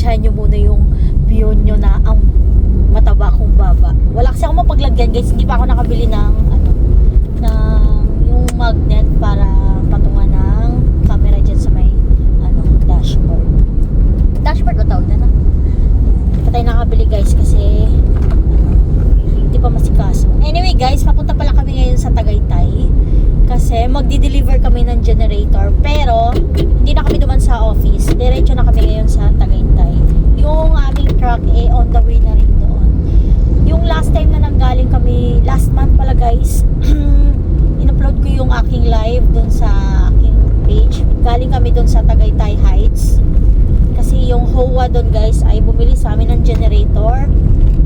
pasensyahan nyo muna yung view nyo na ang mataba kong baba. Wala kasi ako mapaglagyan guys, hindi pa ako nakabili ng yung magnet para patungan ng camera dyan sa may dashboard ba tawag na? Hindi pa tayo nakabili guys kasi hindi pa masikaso. Anyway guys, papunta pala kami ngayon sa Tagaytay kasi magdi-deliver kami ng generator, pero hindi na kami duman sa office, diretso na kami ngayon sa Tagaytay. Yung aming truck on the way na rin doon. Yung last time na nanggaling kami, last month pala guys, in-upload ko yung aking live doon sa aking page. Galing kami doon sa Tagaytay Heights kasi yung HOA doon guys ay bumili sa amin ng generator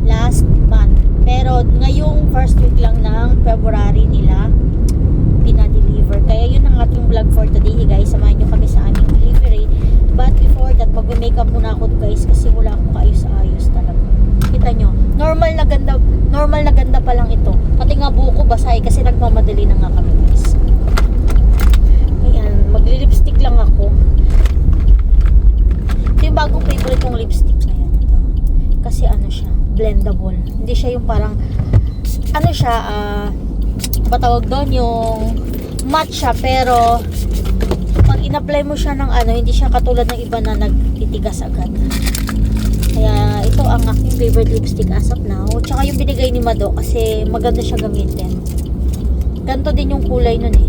last month, pero ngayong first week lang ng February nila pinadeliver. Kaya yun ang ating vlog for today guys, samahan nyo kami sa aming delivery. But before that, mag-makeup muna ako guys kasi wala akong kaayos-ayos talaga. Kita nyo, normal na ganda pa lang ito. Pati nga buko basay kasi nagmamadali na nga kami guys. Ayan, magli-lipstick lang ako. Ito yung bagong favorite kong lipstick na yan. Ito. Kasi ano siya, blendable. Hindi siya yung parang, ano siya, patawag doon yung matte siya, pero pag in-apply mo siya ng hindi siya katulad ng iba na nagtitigas agad. Kaya ito ang aking favorite lipstick as of now. Tsaka yung binigay ni Mado kasi maganda siya gamitin. Ganto din yung kulay nun eh.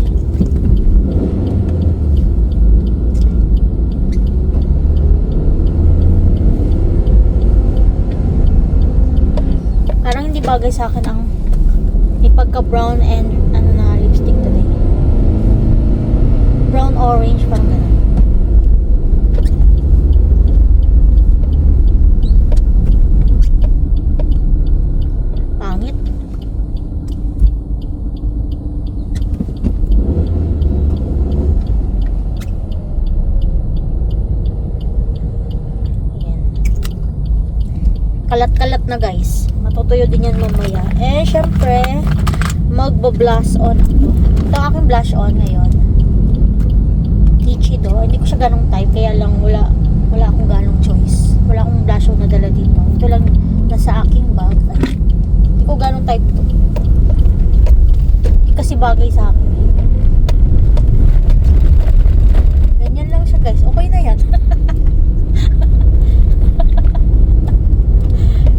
Parang hindi bagay sa akin ang ipagka brown and lipstick today. Brown orange parang ganun. Pangit. Kalat-kalat na guys. Matutuyo din yan mamaya. Syempre, magbo-blush on ako. Ito ang aking blush on ngayon. Peachy do. Hindi ko siya ganong type. Kaya lang wala akong ganong choice. Wala akong blush on na dala dito. Ito lang nasa aking bag. Hindi ko ganong type to. Hindi kasi bagay sa akin. Ganyan lang siya guys. Okay na yan.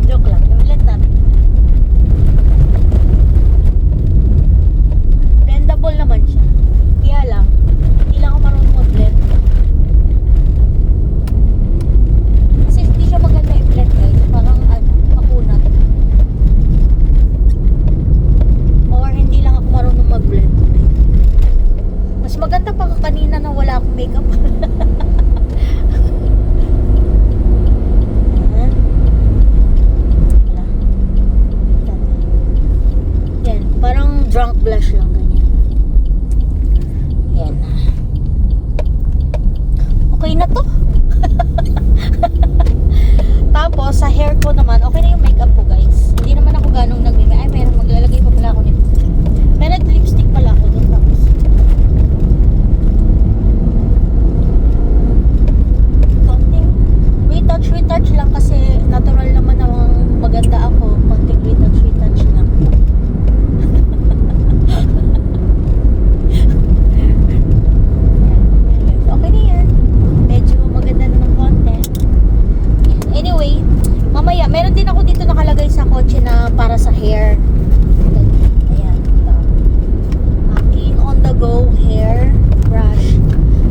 Joke lang. Ulit natin. Blendable naman siya. Kaya lang, hindi lang ako marunong mag-blend. Kasi hindi siya maganda i-blend guys. Parang makunat. Or hindi lang ako marunong mag-blend. Mas maganda pa ka kanina na wala akong makeup. Yan, parang drunk blush lang ganyan. Yan. Okay na to. Tapos sa hair ko naman, okay na yung makeup ko guys. Hindi naman ako ganong nagme-makeup. Ay, meron, maglalagay pa pala ako nito. Meron lipstick pala ako doon. Tapos konting retouch lang kasi natural naman namang maganda ako. Konting retouch lang. Okay na yan. Medyo maganda na ng konti. Anyway, mamaya, meron din ako dito nakalagay sa kotse na para sa hair. Ayan, ito. Aking on the go hair brush.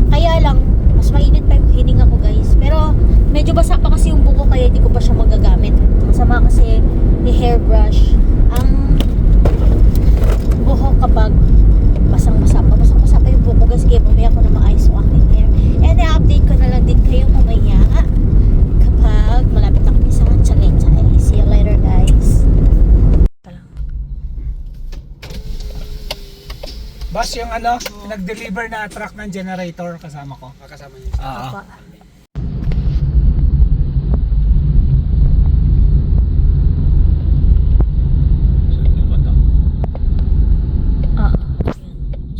Kaya lang, mas mainit pa yung hininga ko guys. Pero, medyo basa pa kasi yung buko kaya hindi ko pa siya magagamit. Masama kasi yung hair brush. Ang buhok kapag basang-basa pa yung buko guys. Kaya mamaya ko na maayos yung aking hair. And i-update ko na lang din kayo mamaya kapag malapit na kami sa Tagaytay. See you later guys. Boss, yung nag-deliver na truck ng generator kasama ko. Kasama niyo. Oo.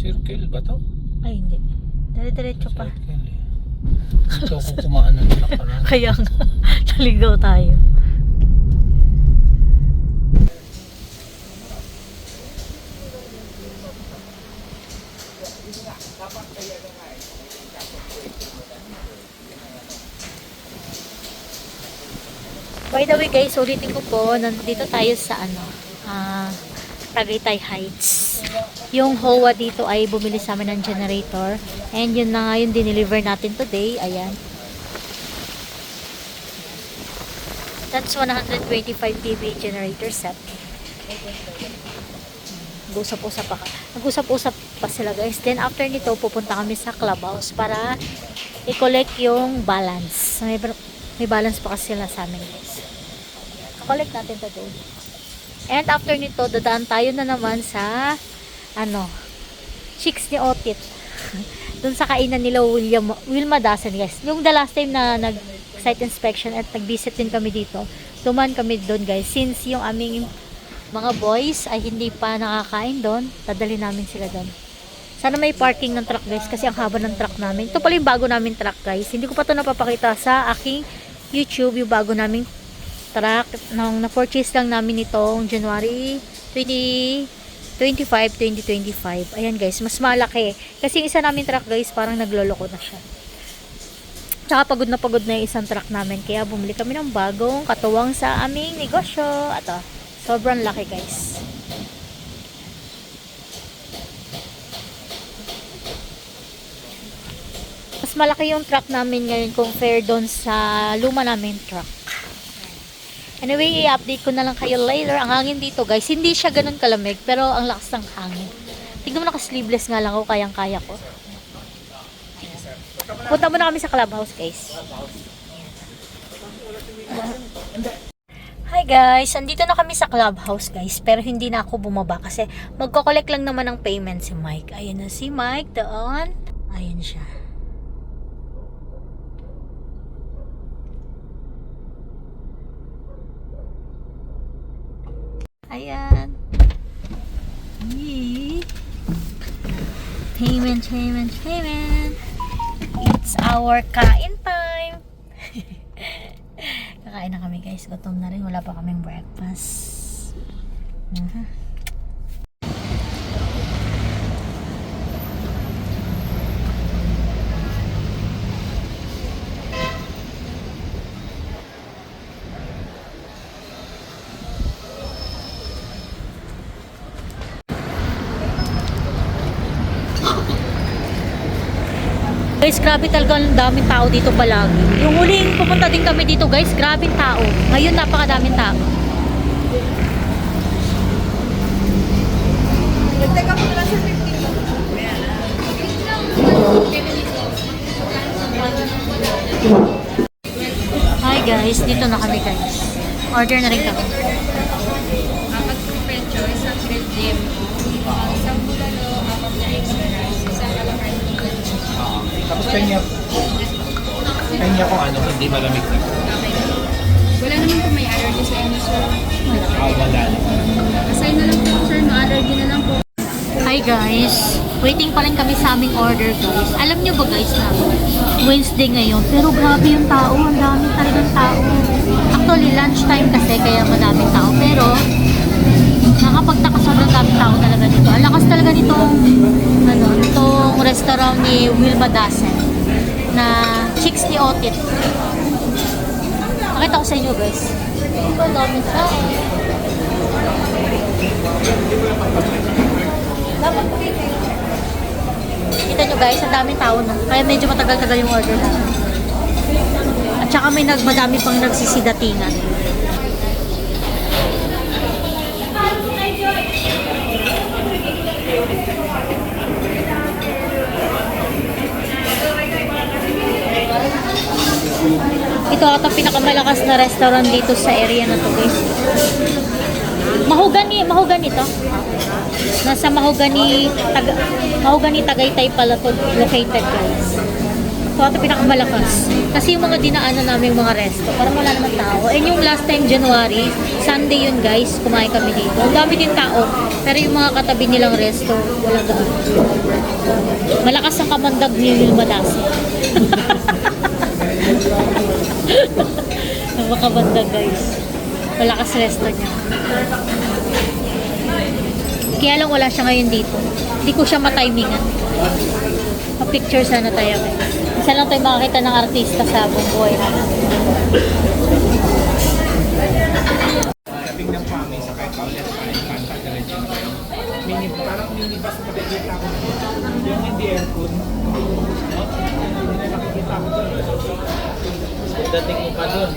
Circle ba to? Ay hindi. Dire-diretso pa. Circle eh. Dito ako kumaan ng nakaraan. Kaya nga. Ligaw tayo. By the way guys, ulitin ko po, nandito tayo sa Tagaytay Heights. Yung HOA dito ay bumili sa amin ng generator. And yun na nga yung dineliver natin today. Ayan. That's 125 PV generator set. Nag-usap-usap pa sila guys. Then after nito, pupunta kami sa clubhouse para i-collect yung balance. May balance pa kasi sila sa amin guys. Collect natin today. And after nito, dadaan tayo na naman sa Chicks ni Otit. Doon sa kainan nila Wilma Dasen guys. Yung the last time na nag-site inspection at nag-visit din kami dito, duman kami doon guys. Since yung aming mga boys ay hindi pa nakakain doon, dadali namin sila doon. Sana may parking ng truck guys kasi ang haba ng truck namin. Ito pala yung bago namin truck guys. Hindi ko pa ito napapakita sa aking YouTube, yung bago naming truck. Nung na-purchase lang namin itong January 2025. Ayan guys, mas malaki. Kasi yung isa namin truck guys, parang nagloloko na siya. Tsaka pagod na yung isang truck namin. Kaya bumili kami ng bagong katuwang sa aming negosyo. Ito, sobrang laki guys. Mas malaki yung truck namin ngayon compare doon sa luma namin truck. Anyway, i-update ko na lang kayo later. Ang hangin dito guys, hindi siya ganun kalamig, pero ang lakas ng hangin. Tignan mo, naka-sleeveless nga lang ako, kayang-kaya ko. Punta muna kami sa clubhouse guys. Hi guys, andito na kami sa clubhouse guys, pero hindi na ako bumaba kasi magko-collect lang naman ng payment si Mike. Ayan na si Mike doon. Ayan siya. Ayan. Yee. Payment. It's our kain time. Kakain na kami guys. Gutom na rin. Wala pa kaming breakfast. Guys, grabe talaga ang daming tao dito palagi. Yung huling pupunta din kami dito guys, grabing tao. Ngayon napakadaming tao. Nagtaka mo lang sa 15. Hi guys, dito na kami guys. Order na rin kami. Apat po pecho, isang grilled dim, isang bulalo, apat na extra rice, isang alakarni. Tapos kanya kung hindi malamig na. Okay. Wala naman po may allergy sa inyo, sir. Wala. Assign na lang po, sir. No allergy na lang po. Hi guys, waiting pa rin kami sa aming order guys. Alam nyo ba guys na Wednesday ngayon, pero grabe yung tao, ang dami talagang tao. Actually lunchtime kasi kaya madaming tao, pero nakapagtaka sobrang daming tao talaga dito. Ang lakas talaga nitong restaurant ni Wilma Dasen na Chicks ni Otit. Pakita ko sa inyo guys. Ang daming tao. Kita nyo guys, ang daming tao na. Kaya medyo matagal-tagal yung order natin. At saka may madami pang nagsisidatingan. Ito ata pinakamalakas na restaurant dito sa area na to guys. Mahogany to. Nasa Mahogany Tagaytay pala to located guys. Ito ata pinakamalakas. Kasi yung mga dinaanan namin yung mga resto, parang wala naman tao. And yung last time January, Sunday yun guys, kumain kami dito. Ang dami din tao, pero yung mga katabi nilang resto, wala gaan. Malakas ang kamandag ni Wilma Dasen. Napakabanda guys. Malakas resto niya. Kaya lang wala siya ngayon dito. Hindi ko siya matimingan. Pa-picture sana tayo. Isa lang tayo makakita ng artista sa buong buhay natin. Tingnan po kami sa kahit outlet pa, Infanta, diretso na kayo. Parang minibus na nakikita ko. Yung hindi aircon. Hindi na nakikita ko doon. Pagdating mo pa doon,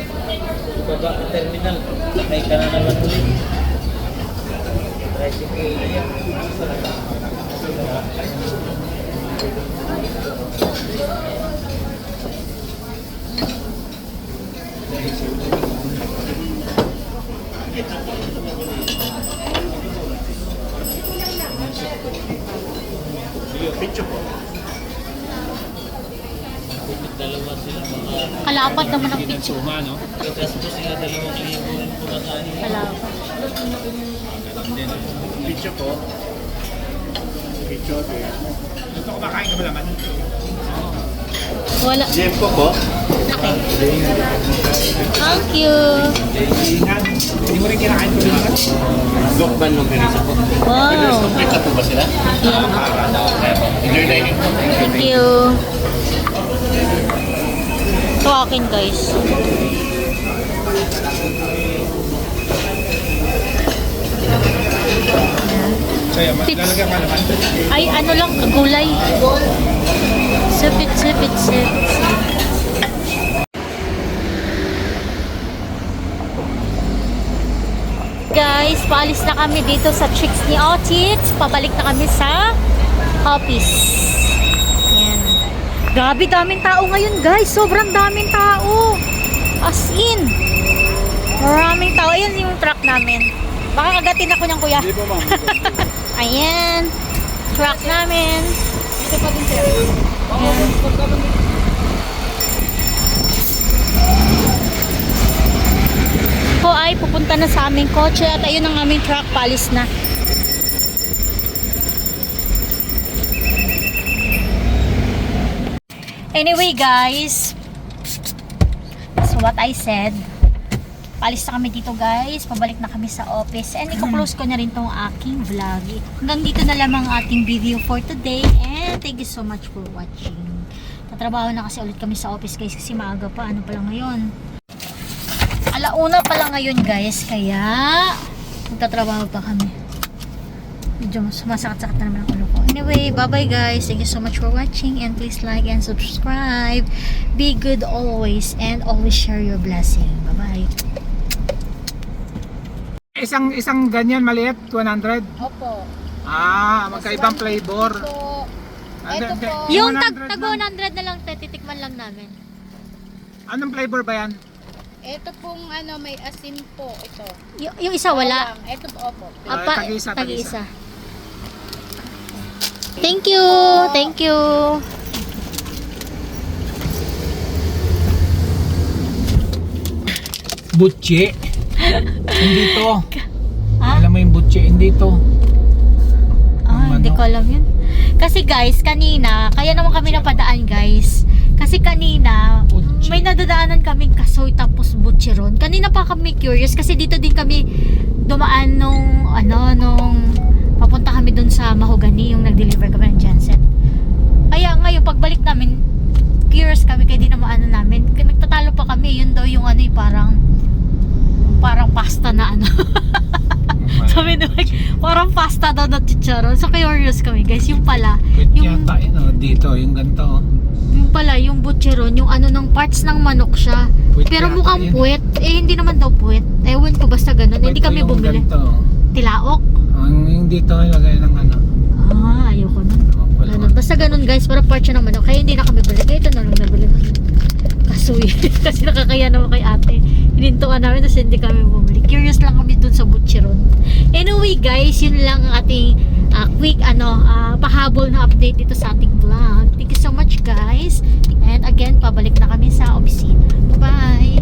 baba ang terminal, sakay ka na naman ulit. Tricycle yan. Picture po. Dalawa sila, mga Kalapat naman ang picture. Suma, no? gagastos sila 2,000 pumasahin. Kalapat. Picture po. Picture po. Ito, kumakain ka ba naman? Wala. Jempo po. Okay. Thank you. Ingat. Hindi mo rin kinakain ko naman? Lokban ng pinisa po. Wow. Ito po ba sila? Yeah. Enjoy dining. Thank you. Ito akin guys. Sa'yo, lalagyan ka naman. Ay, ano lang, gulay. Sipit, sipit, sipit. Guys, paalis na kami dito sa Chicks ni Otits. Pabalik na kami sa office. Yan. Grabe, daming tao ngayon guys. Sobrang daming tao. As in. Maraming tao. Ayan yung truck namin. Baka kagatin ako niyang kuya. Ayan. Truck namin. Ito pa din sir. Ayan. Ako ay pupunta na sa aming kotse at ayun ang aming truck, palis na. Anyway guys, so what I said, palis na kami dito guys, pabalik na kami sa office and i-close ko na rin tong aking vlog. Hanggang dito na lamang ang ating video for today and thank you so much for watching. Tatrabaho na kasi ulit kami sa office guys kasi maaga pa, ano pa lang ngayon. Alauna pa lang ngayon guys, kaya magtatrabaho pa kami. Medyo sumasakit-sakit na naman ang ulo ko. Anyway, bye-bye guys. Thank you so much for watching and please like and subscribe. Be good always and always share your blessing. Bye-bye. Isang ganyan maliit, 100. Opo. Magkaibang flavor. Po. Ito Ito po. Yung 100 tag lang. 100 na lang, titikman lang namin. Anong flavor ba yan? Ito pong may asin po. Ito. Yung isa wala. Ito po, opo. Apa, Tag-isa, tag-isa. Thank you. Thank you. Butche. Hindi to. Ah? Alam mo yung butche, hindi to. Hindi ko alam yun. Kasi guys, kanina, kaya naman kami napadaan guys. Kasi kanina, Butche. may nadadaanan kaming kasoy tapos butcheron. Kanina pa kami curious kasi dito din kami dumaan nung papunta kami dun sa Mahogany, yung nag-deliver kami ng Janset. Kaya ngayon, pagbalik namin, curious kami kaya di na maano namin. Nagtatalo pa kami, yun daw yung parang pasta na Sabi nila, parang pasta daw na chicharon. So curious kami guys, yung pala, yung Yata yun, dito, yung ganito. yung pala, yung butcheron, yung ng parts ng manok siya. Puwet Pero yata mukhang yun. puwet. Hindi naman daw puwet. Ewan ko basta ganun. Hindi kami Yung bumili. ganito. Tilaok? Yung dito, ilagay ng Ayoko nun. Ganun. Basta ganun guys, para part siya ng manok. Kaya hindi na kami bili. Kaya ito na lang nabili. Kasuy. Kasi nakakaya naman kay ate. Hinintuan namin tapos hindi kami bumili. Curious lang kami dun sa butcheron. Anyway guys, yun lang ang ating quick pahabol na update dito sa ating vlog. Thank you so much guys. And again, pabalik na kami sa opisina. Bye!